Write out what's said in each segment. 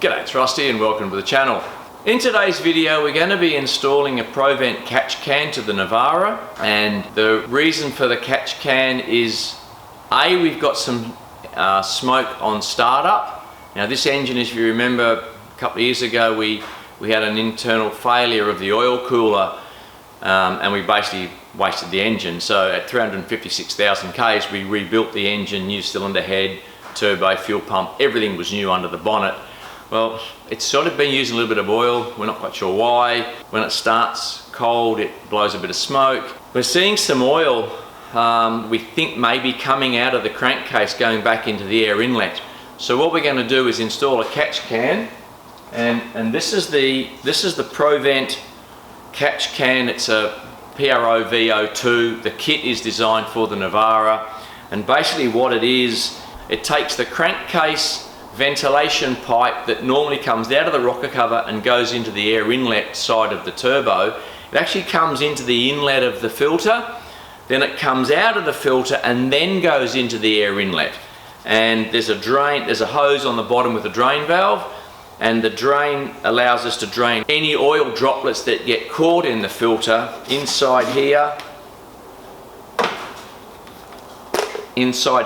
G'day, it's Rusty and welcome to the channel. In today's video we're going to be installing a Provent catch can to the Navara, and the reason for the catch can is we've got some smoke on startup. Now this engine, if you remember a couple of years ago, we had an internal failure of the oil cooler and we basically wasted the engine. So at 356,000 Ks we rebuilt the engine, new cylinder head, turbo, fuel pump, everything was new under the bonnet. Well, it's sort of been using a little bit of oil, we're not quite sure why. When it starts cold, it blows a bit of smoke. We're seeing some oil, we think maybe coming out of the crankcase going back into the air inlet. So what we're going to do is install a catch can, and this is the Provent catch can. It's a Provent. The kit is designed for the Navara, and basically what it is, it takes the crankcase ventilation pipe that normally comes out of the rocker cover and goes into the air inlet side of the turbo. It actually comes into the inlet of the filter, then it comes out of the filter and then goes into the air inlet. And there's a hose on the bottom with a drain valve, and the drain allows us to drain any oil droplets that get caught in the filter. Inside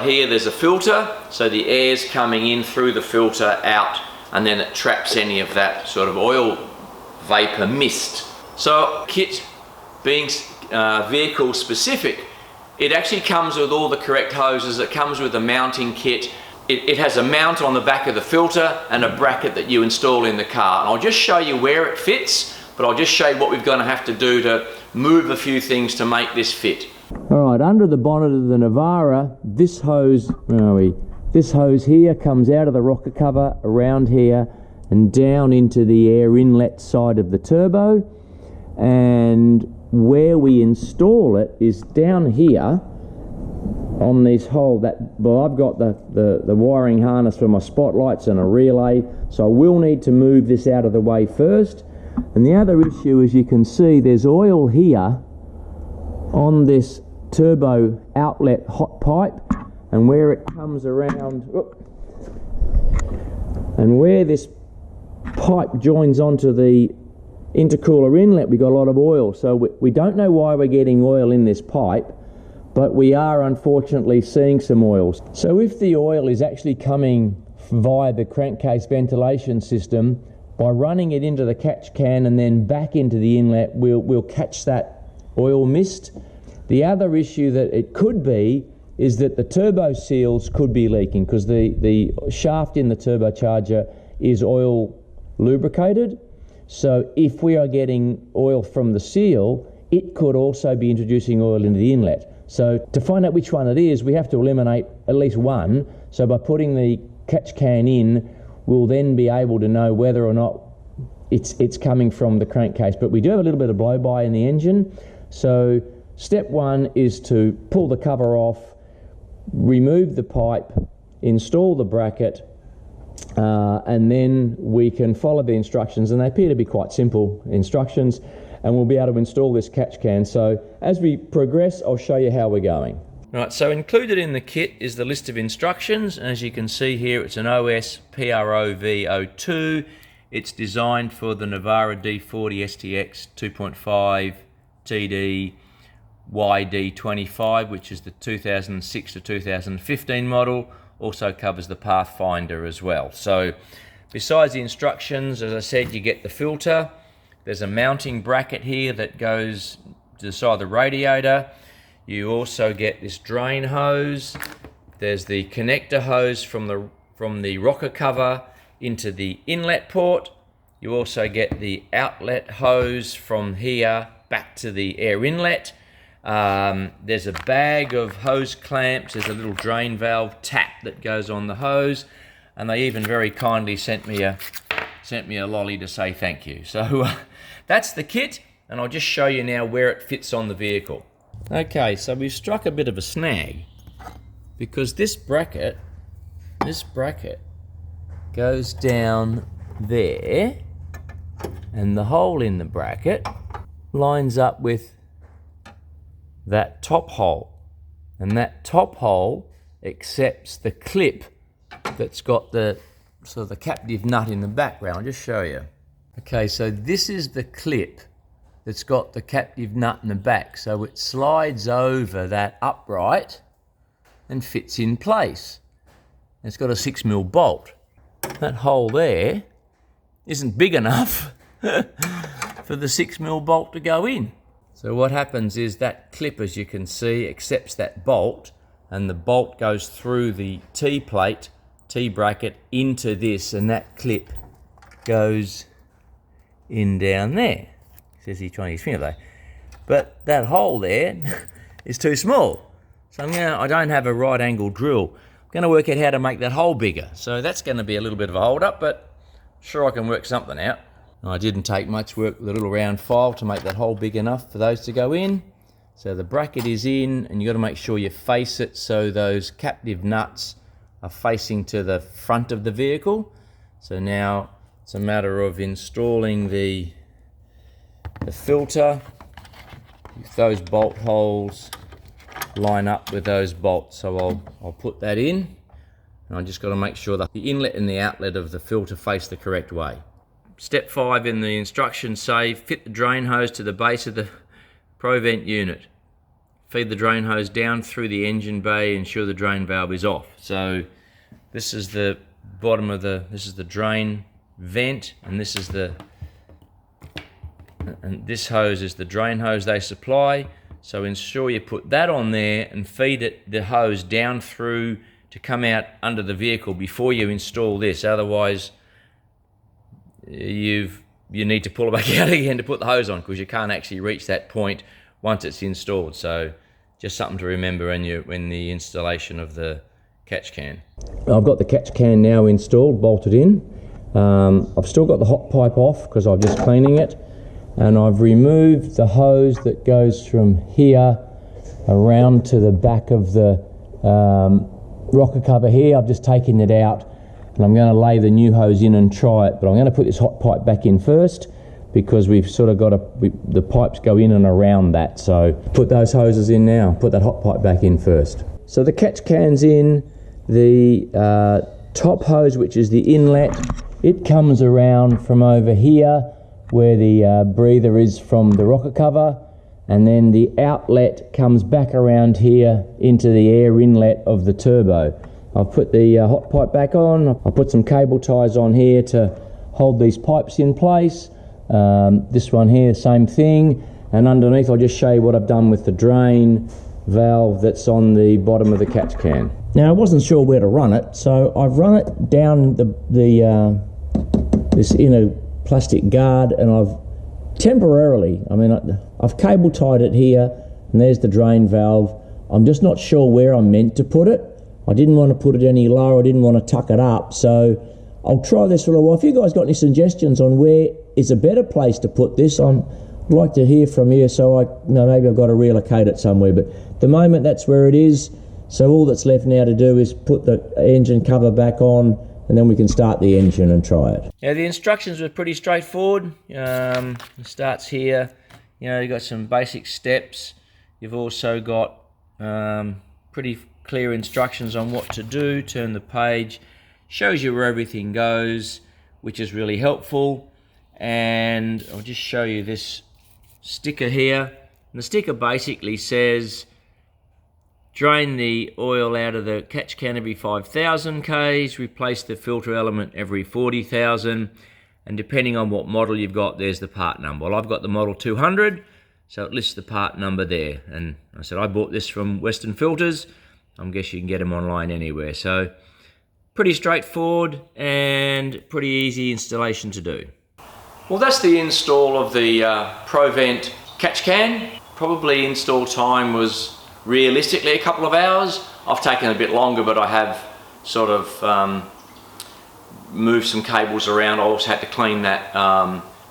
here there's a filter, so the air's coming in through the filter out, and then it traps any of that sort of oil vapor mist. So kit being vehicle specific, it actually comes with all the correct hoses. It comes with a mounting kit. It has a mount on the back of the filter and a bracket that you install in the car. And I'll just show you where it fits, but I'll just show you what we're going to have to do to move a few things to make this fit. Alright, under the bonnet of the Navara, this hose, this hose here comes out of the rocker cover, around here and down into the air inlet side of the turbo, and where we install it is down here on this hole. I've got the wiring harness for my spotlights and a relay, so I will need to move this out of the way first. And the other issue, as you can see, there's oil here on this turbo outlet hot pipe, and where it comes around, and where this pipe joins onto the intercooler inlet, we got a lot of oil. So we don't know why we're getting oil in this pipe, but we are unfortunately seeing some oil. So if the oil is actually coming via the crankcase ventilation system, by running it into the catch can and then back into the inlet, we'll catch that oil mist. The other issue that it could be is that the turbo seals could be leaking, because the shaft in the turbocharger is oil lubricated. So if we are getting oil from the seal, it could also be introducing oil into the inlet. So to find out which one it is, we have to eliminate at least one. So by putting the catch can in, we'll then be able to know whether or not it's coming from the crankcase. But we do have a little bit of blow-by in the engine. So step one is to pull the cover off, remove the pipe, install the bracket, and then we can follow the instructions, and they appear to be quite simple instructions, and we'll be able to install this catch can. So as we progress, I'll show you how we're going. Right, so included in the kit is the list of instructions, and as you can see here, it's an OS Provent. It's designed for the Navara D40 STX 2.5 TD YD25, which is the 2006 to 2015 model. Also covers the Pathfinder as well. So besides the instructions, as I said, you get the filter. There's a mounting bracket here that goes to the side of the radiator. You also get this drain hose. There's the connector hose from the rocker cover into the inlet port. You also get the outlet hose from here back to the air inlet. There's a bag of hose clamps. There's a little drain valve tap that goes on the hose, and they even very kindly sent me a lolly to say thank you. So that's the kit, and I'll just show you now where it fits on the vehicle. Okay, so we've struck a bit of a snag, because this bracket goes down there, and the hole in the bracket lines up with that top hole, and that top hole accepts the clip that's got the sort of the captive nut in the background. I'll just show you. Okay, so this is the clip that's got the captive nut in the back. So it slides over that upright and fits in place. It's got a 6mm bolt. That hole there isn't big enough for the 6mm bolt to go in. So what happens is that clip, as you can see, accepts that bolt, and the bolt goes through the T-plate, T-bracket, into this, and that clip goes in down there. Says he's trying his finger though. But that hole there is too small. So I don't have a right angle drill. I'm going to work out how to make that hole bigger. So that's going to be a little bit of a hold up, but sure I can work something out. I didn't take much work with a little round file to make that hole big enough for those to go in. So the bracket is in, and you've got to make sure you face it so those captive nuts are facing to the front of the vehicle. So now it's a matter of installing the filter. If those bolt holes line up with those bolts, so I'll put that in, and I just got to make sure that the inlet and the outlet of the filter face the correct way. Step 5 in the instructions say fit the drain hose to the base of the Provent unit. Feed the drain hose down through the engine bay, ensure the drain valve is off. So this is the bottom of this is the drain vent, and this hose is the drain hose they supply. So ensure you put that on there and feed the hose down through to come out under the vehicle before you install this. Otherwise, you need to pull it back out again to put the hose on, because you can't actually reach that point once it's installed. So just something to remember in the installation of the catch can. I've got the catch can now installed, bolted in. I've still got the hot pipe off because I'm just cleaning it, and I've removed the hose that goes from here around to the back of the rocker cover here. I've just taken it out, and I'm going to lay the new hose in and try it, but I'm going to put this hot pipe back in first because we've sort of got the pipes go in and around that. So put those hoses in now, put that hot pipe back in first. So the catch can's in, the top hose, which is the inlet, it comes around from over here where the breather is from the rocker cover, and then the outlet comes back around here into the air inlet of the turbo. I've put the hot pipe back on. I'll put some cable ties on here to hold these pipes in place. This one here, same thing. And underneath, I'll just show you what I've done with the drain valve that's on the bottom of the catch can. Now, I wasn't sure where to run it, so I've run it down this inner plastic guard, and I've temporarily, I've cable tied it here, and there's the drain valve. I'm just not sure where I'm meant to put it. I didn't want to put it any lower, I didn't want to tuck it up, so I'll try this for a while. If you guys got any suggestions on where is a better place to put this, I'd like to hear from you, so maybe I've got to relocate it somewhere, but at the moment that's where it is. So all that's left now to do is put the engine cover back on, and then we can start the engine and try it. Yeah, the instructions were pretty straightforward. It starts here. You've got some basic steps. You've also got pretty clear instructions on what to do. Turn the page, shows you where everything goes, which is really helpful. And I'll just show you this sticker here. And the sticker basically says, drain the oil out of the catch can every 5,000 Ks, replace the filter element every 40,000, and depending on what model you've got, there's the part number. Well, I've got the model 200, so it lists the part number there. And I said I bought this from Western Filters. I guess you can get them online anywhere. So pretty straightforward and pretty easy installation to do. Well, that's the install of the Provent catch can. Probably install time was realistically a couple of hours. I've taken a bit longer, but I have sort of moved some cables around. I also had to clean that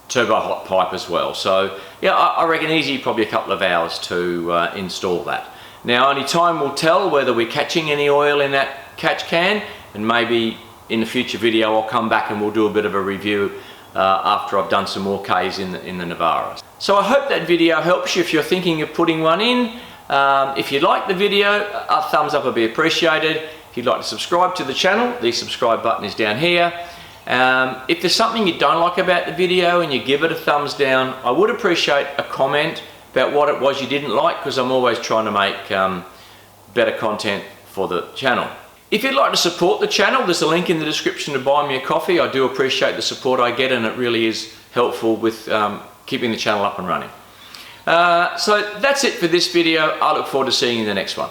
turbo hot pipe as well. So yeah, I reckon easy, probably a couple of hours to install that. Now, only time will tell whether we're catching any oil in that catch can, and maybe in the future video I'll come back and we'll do a bit of a review after I've done some more Ks in the Navara. So I hope that video helps you if you're thinking of putting one in. If you like the video, a thumbs up would be appreciated. If you'd like to subscribe to the channel, the subscribe button is down here. If there's something you don't like about the video and you give it a thumbs down, I would appreciate a comment about what it was you didn't like, because I'm always trying to make better content for the channel. If you'd like to support the channel, there's a link in the description to buy me a coffee. I do appreciate the support I get, and it really is helpful with keeping the channel up and running. So that's it for this video. I look forward to seeing you in the next one.